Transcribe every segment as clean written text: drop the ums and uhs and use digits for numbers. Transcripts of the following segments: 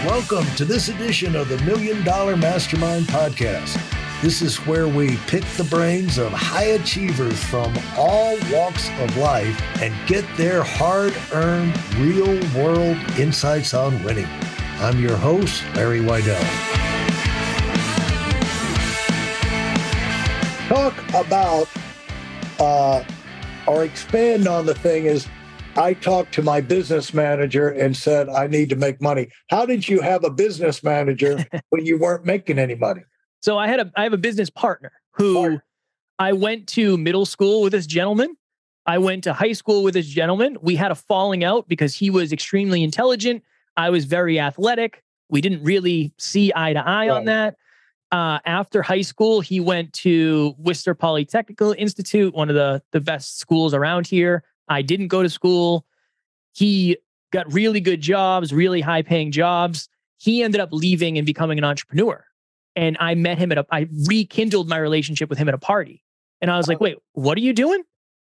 Welcome to this edition of the Million Dollar Mastermind podcast. This is where we pick the brains of high achievers from all walks of life and get their hard-earned, real-world insights on winning. I'm your host, Larry Weidel. Talk about or expand on the thing is, I talked to my business manager and said, I need to make money. How did you have a business manager when you weren't making any money? So I have a business partner who I went to middle school with this gentleman. I went to high school with this gentleman. We had a falling out because he was extremely intelligent. I was very athletic. We didn't really see eye to eye on that. After high school, he went to Worcester Polytechnical Institute, one of the best schools around here. I didn't go to school. He got really good jobs, really high paying jobs. He ended up leaving and becoming an entrepreneur. And I met him I rekindled my relationship with him at a party. And I was like, wait, what are you doing?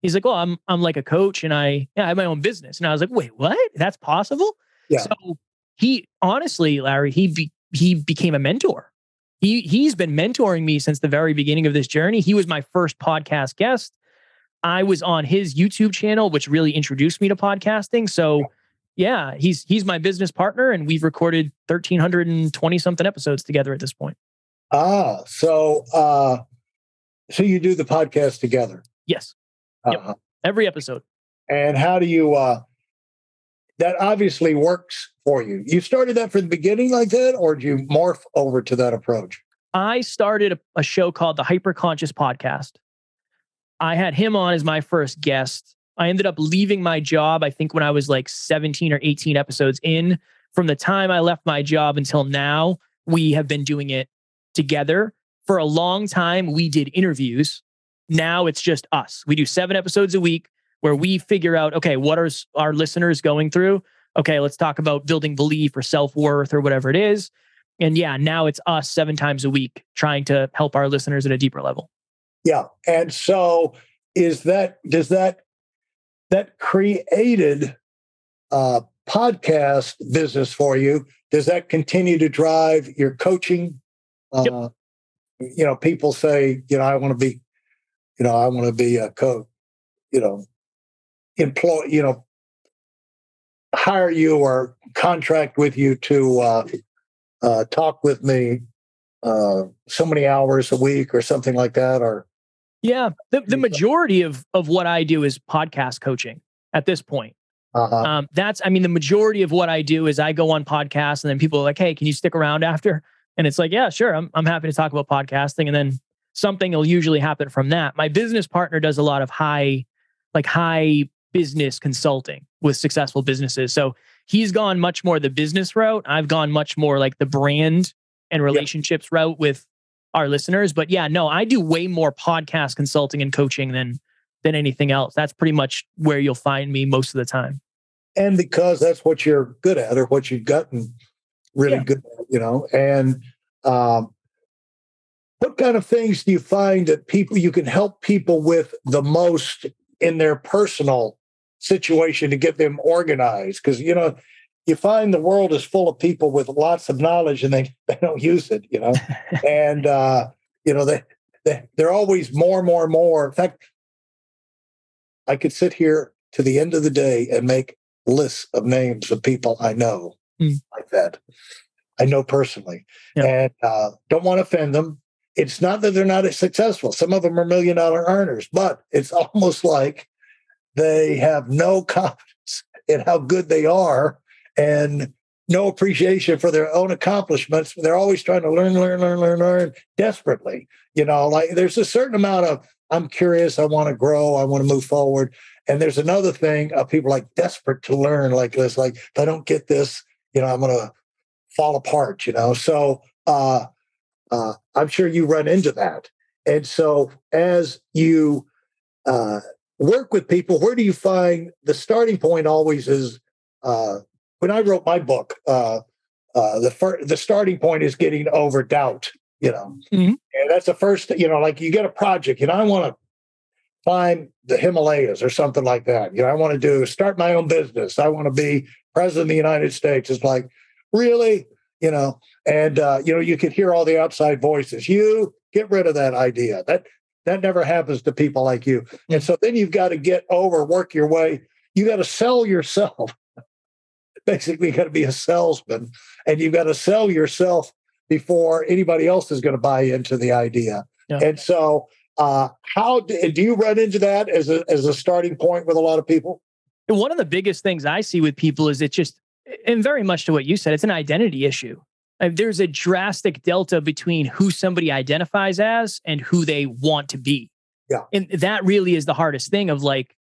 He's like, well, I'm like a coach and I have my own business. And I was like, wait, what? That's possible? Yeah. So he, honestly, Larry, he became a mentor. He's been mentoring me since the very beginning of this journey. He was my first podcast guest. I was on his YouTube channel, which really introduced me to podcasting. So yeah, he's my business partner and we've recorded 1,320 something episodes together at this point. So you do the podcast together? Yes. Yep. Every episode. And how do you, that obviously works for you. You started that from the beginning like that, or did you morph over to that approach? I started a show called the Hyperconscious Podcast. I had him on as my first guest. I ended up leaving my job, I think when I was like 17 or 18 episodes in. From the time I left my job until now, we have been doing it together. For a long time, we did interviews. Now it's just us. We do 7 episodes a week where we figure out, okay, what are our listeners going through? Okay, let's talk about building belief or self-worth or whatever it is. And yeah, now it's us 7 times a week trying to help our listeners at a deeper level. Yeah. And so does that created podcast business for you? Does that continue to drive your coaching? Yep. People say, I want to be a coach, hire you or contract with you to talk with me so many hours a week or something like that, or yeah, the majority of what I do is podcast coaching at this point. The majority of what I do is I go on podcasts and then people are like, hey, can you stick around after? And it's like, yeah, sure. I'm happy to talk about podcasting. And then something will usually happen from that. My business partner does a lot of high business consulting with successful businesses. So he's gone much more the business route. I've gone much more like the brand and relationships route with our listeners. But yeah, no, I do way more podcast consulting and coaching than anything else. That's pretty much where you'll find me most of the time. And because that's what you're good at or what you've gotten really good at, and what kind of things do you find that you can help people with the most in their personal situation to get them organized? Because, you find the world is full of people with lots of knowledge and they don't use it, and, they're always more. In fact, I could sit here to the end of the day and make lists of names of people I know like that. I know personally and don't want to offend them. It's not that they're not as successful. Some of them are $1 million earners, but it's almost like they have no confidence in how good they are and no appreciation for their own accomplishments. They're always trying to learn desperately. There's a certain amount of, I'm curious, I want to grow, I want to move forward. And there's another thing of people like desperate to learn like this, like if I don't get this, I'm going to fall apart, So I'm sure you run into that. And so as you work with people, where do you find the starting point always is, when I wrote my book, the starting point is getting over doubt, and that's the first, like you get a project, I want to climb the Himalayas or something like that. I want to start my own business. I want to be president of the United States. It's like, really? and you could hear all the outside voices. You get rid of that idea. That never happens to people like you. And so then you've got to work your way. You got to sell yourself. Basically, you got to be a salesman, and you've got to sell yourself before anybody else is going to buy into the idea. Yeah. And so, how do you run into that as a starting point with a lot of people? One of the biggest things I see with people is and very much to what you said, it's an identity issue. There's a drastic delta between who somebody identifies as and who they want to be. Yeah. And that really is the hardest thing of like,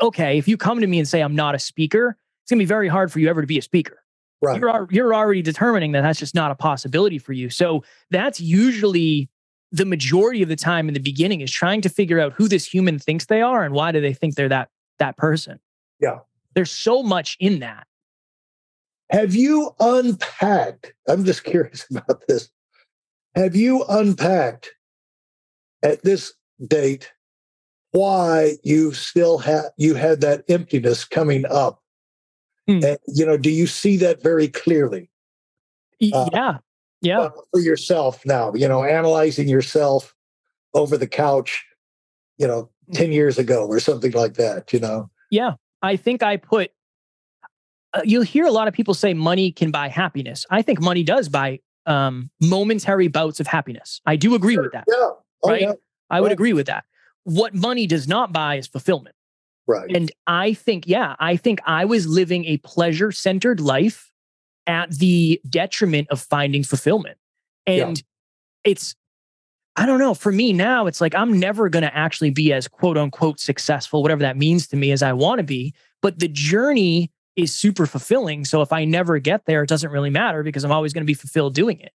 okay, if you come to me and say I'm not a speaker, it's going to be very hard for you ever to be a speaker. Right. You're already determining that that's just not a possibility for you. So that's usually the majority of the time in the beginning, is trying to figure out who this human thinks they are and why do they think they're that person. Yeah. There's so much in that. Have you unpacked? I'm just curious about this. Have you unpacked at this date why you still had that emptiness coming up? And, do you see that very clearly? Yeah. For yourself now, analyzing yourself over the couch, 10 years ago or something like that, Yeah. I think I put, you'll hear a lot of people say money can buy happiness. I think money does buy momentary bouts of happiness. I do agree with that. Yeah. Right? Yeah. I would agree with that. What money does not buy is fulfillment. Right. And I think I was living a pleasure-centered life at the detriment of finding fulfillment. And I don't know, for me now, it's like, I'm never going to actually be as quote unquote successful, whatever that means to me, as I want to be. But the journey is super fulfilling. So if I never get there, it doesn't really matter because I'm always going to be fulfilled doing it.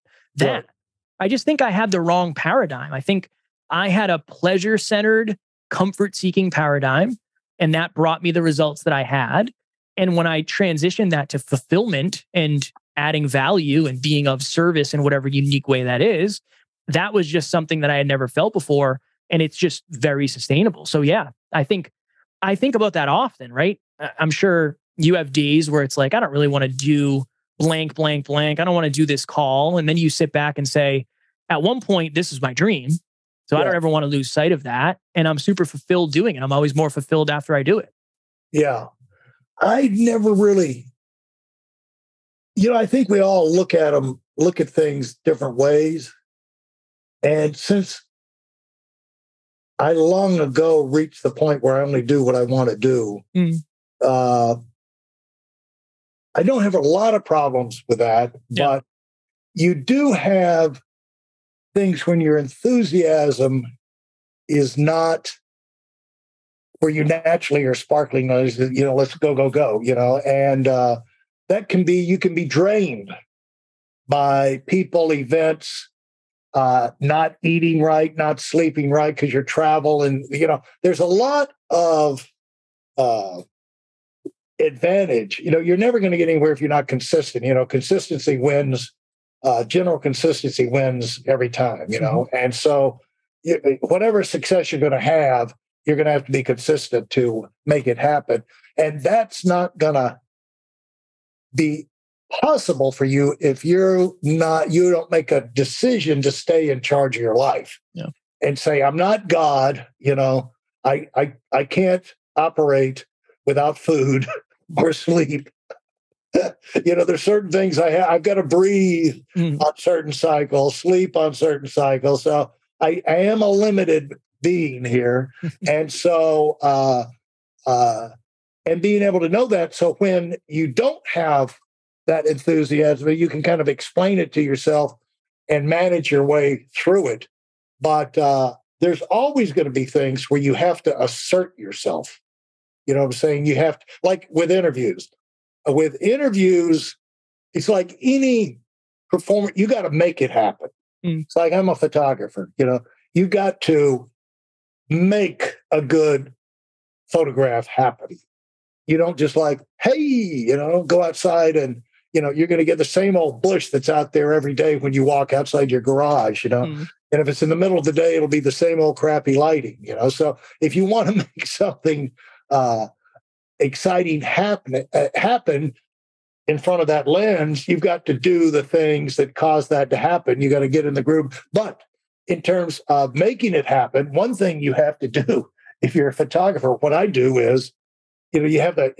I just think I had the wrong paradigm. I think I had a pleasure-centered, comfort-seeking paradigm, and that brought me the results that I had. And when I transitioned that to fulfillment and adding value and being of service in whatever unique way that is, that was just something that I had never felt before. And it's just very sustainable. So yeah, I think about that often, right? I'm sure you have days where it's like, I don't really want to do blank, blank, blank. I don't want to do this call. And then you sit back and say, at one point, this is my dream. So I don't ever want to lose sight of that. And I'm super fulfilled doing it. I'm always more fulfilled after I do it. Yeah. I never really, I think we all look at things different ways. And since I long ago reached the point where I only do what I want to do, I don't have a lot of problems with that, but you do have things when your enthusiasm is not where you naturally are sparkling, let's go, and that can be, you can be drained by people, events, not eating right, not sleeping right because you're travel. And, there's a lot of advantage. You're never going to get anywhere if you're not consistent. Consistency wins. General consistency wins every time, and so whatever success you're going to have, you're going to have to be consistent to make it happen. And that's not going to be possible for you if you don't make a decision to stay in charge of your life and say, I'm not God, I can't operate without food or sleep. There's certain things I've got to breathe on certain cycles, sleep on certain cycles. So I am a limited being here. And so, and being able to know that. So when you don't have that enthusiasm, you can kind of explain it to yourself and manage your way through it. But there's always going to be things where you have to assert yourself. You know what I'm saying? You have to, like with interviews. With interviews, it's like any performer, you got to make it happen. It's like I'm a photographer, you got to make a good photograph happen. You don't just like, hey, go outside and, you're going to get the same old bush that's out there every day when you walk outside your garage, And if it's in the middle of the day, it'll be the same old crappy lighting, So if you want to make something exciting happen, in front of that lens, you've got to do the things that cause that to happen. You got to get in the groove. But in terms of making it happen, one thing you have to do if you're a photographer, what I do is, you have the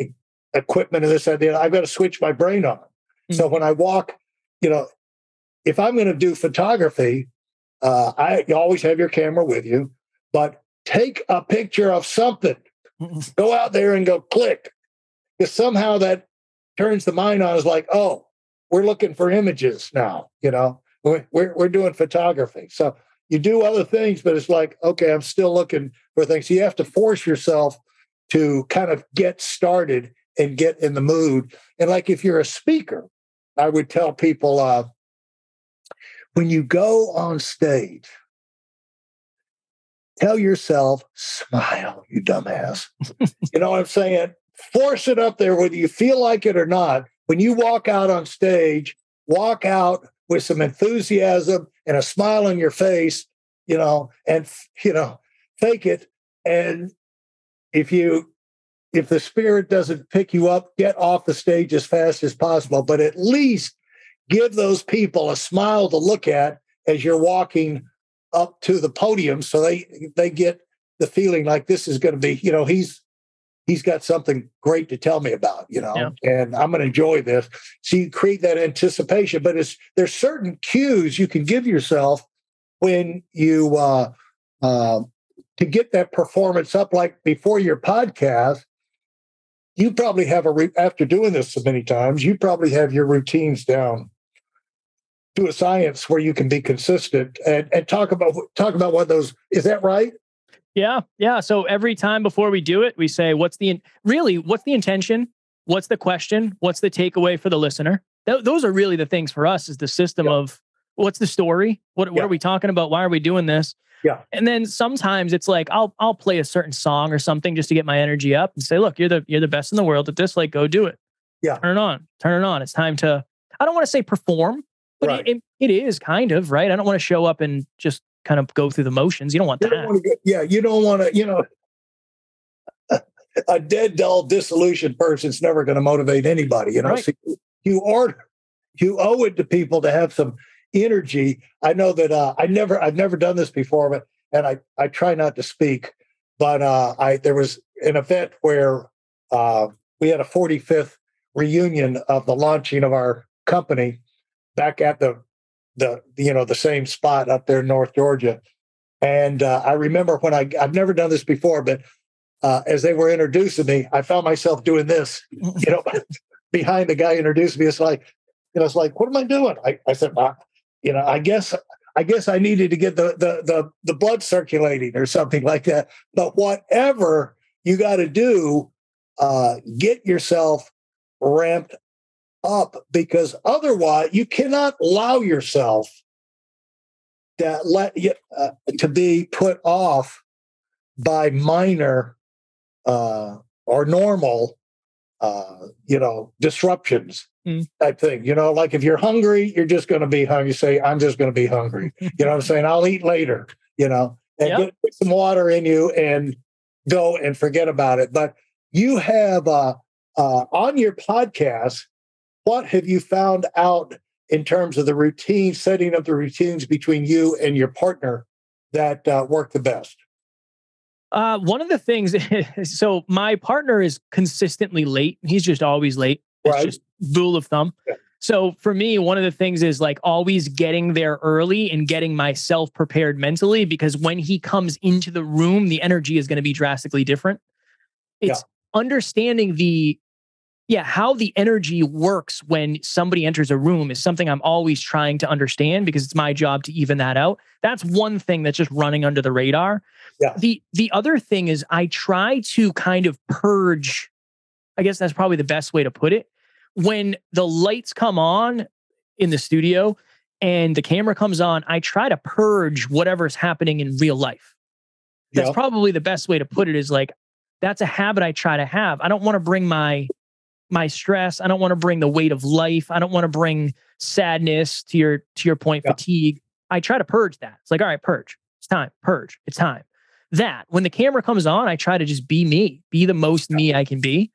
equipment and this idea. I've got to switch my brain on. So when I walk, if I'm going to do photography, you always have your camera with you, but take a picture of something. Go out there and go click. Because somehow that turns the mind on. Is like, oh, we're looking for images now. We're doing photography. So you do other things, but it's like, okay, I'm still looking for things. So you have to force yourself to kind of get started and get in the mood. And like if you're a speaker, I would tell people when you go on stage, tell yourself, smile, you dumbass. You know what I'm saying? Force it up there whether you feel like it or not. When you walk out on stage, walk out with some enthusiasm and a smile on your face, and fake it. And if the spirit doesn't pick you up, get off the stage as fast as possible, but at least give those people a smile to look at as you're walking up to the podium, so they get the feeling like this is going to be, he's got something great to tell me about, and I'm going to enjoy this. So you create that anticipation, but there's certain cues you can give yourself when you to get that performance up. Like before your podcast, you probably have after doing this so many times, you probably have your routines down to a science where you can be consistent and talk about what those, is that right? Yeah. So every time before we do it, we say, what's the intention? What's the question? What's the takeaway for the listener? Those are really the things for us, is the system of what's the story? What are we talking about? Why are we doing this? Yeah. And then sometimes it's like, I'll play a certain song or something just to get my energy up and say, look, you're the best in the world at this. Like, go do it. Yeah. Turn it on. It's time to, I don't want to say perform, but right. it is kind of, right? I don't want to show up and just kind of go through the motions. You don't want that. You don't want to, a dead, dull, disillusioned person's never going to motivate anybody. Right. So you owe it to people to have some energy. I know that I've never done this before, and I try not to speak, but there was an event where we had a 45th reunion of the launching of our company back at the same spot up there in North Georgia. And I remember when I've never done this before, but as they were introducing me, I found myself doing this, behind the guy introduced me. It's like, what am I doing? I said, I guess I needed to get the blood circulating or something like that. But whatever you got to do, get yourself ramped up, because otherwise you cannot allow yourself to be put off by minor or normal disruptions type thing. Like if you're hungry, you're just going to be hungry. You say, I'm just going to be hungry. You know what I'm saying? I'll eat later, and put some water in you and go and forget about it. But you have on your podcast, what have you found out in terms of the routine, setting up the routines between you and your partner that work the best? One of the things is, so my partner is consistently late. He's just always late. It's just rule of thumb. Yeah. So for me, one of the things is like always getting there early and getting myself prepared mentally, because when he comes into the room, the energy is going to be drastically different. It's understanding how the energy works when somebody enters a room is something I'm always trying to understand, because it's my job to even that out. That's one thing that's just running under the radar. Yeah. The other thing is I try to kind of purge, I guess that's probably the best way to put it. When the lights come on in the studio and the camera comes on, I try to purge whatever's happening in real life. That's probably the best way to put it, is like, that's a habit I try to have. I don't want to bring my stress. I don't want to bring the weight of life. I don't want to bring sadness, to your point, fatigue. I try to purge that. It's like, all right, purge. It's time. Purge. It's time. That when the camera comes on, I try to just be me, be the most me I can be.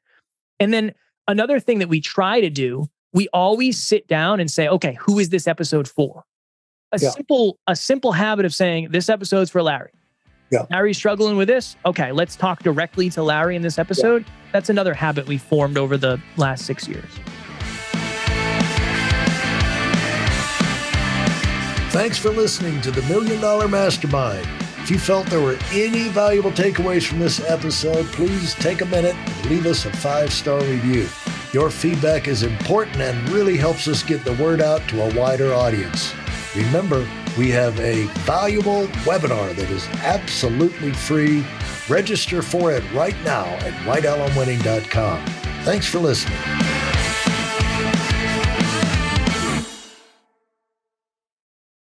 And then another thing that we try to do we always sit down and say, okay, who is this episode for? A simple habit of saying, this episode's for Larry. Yeah. Larry's struggling with this. Okay, let's talk directly to Larry in this episode. Yeah. That's another habit we formed over the last 6 years. Thanks for listening to the Million Dollar Mastermind. If you felt there were any valuable takeaways from this episode, please take a minute and leave us a 5-star review. Your feedback is important and really helps us get the word out to a wider audience. Remember, we have a valuable webinar that is absolutely free. Register for it right now at weidelonwinning.com. Thanks for listening.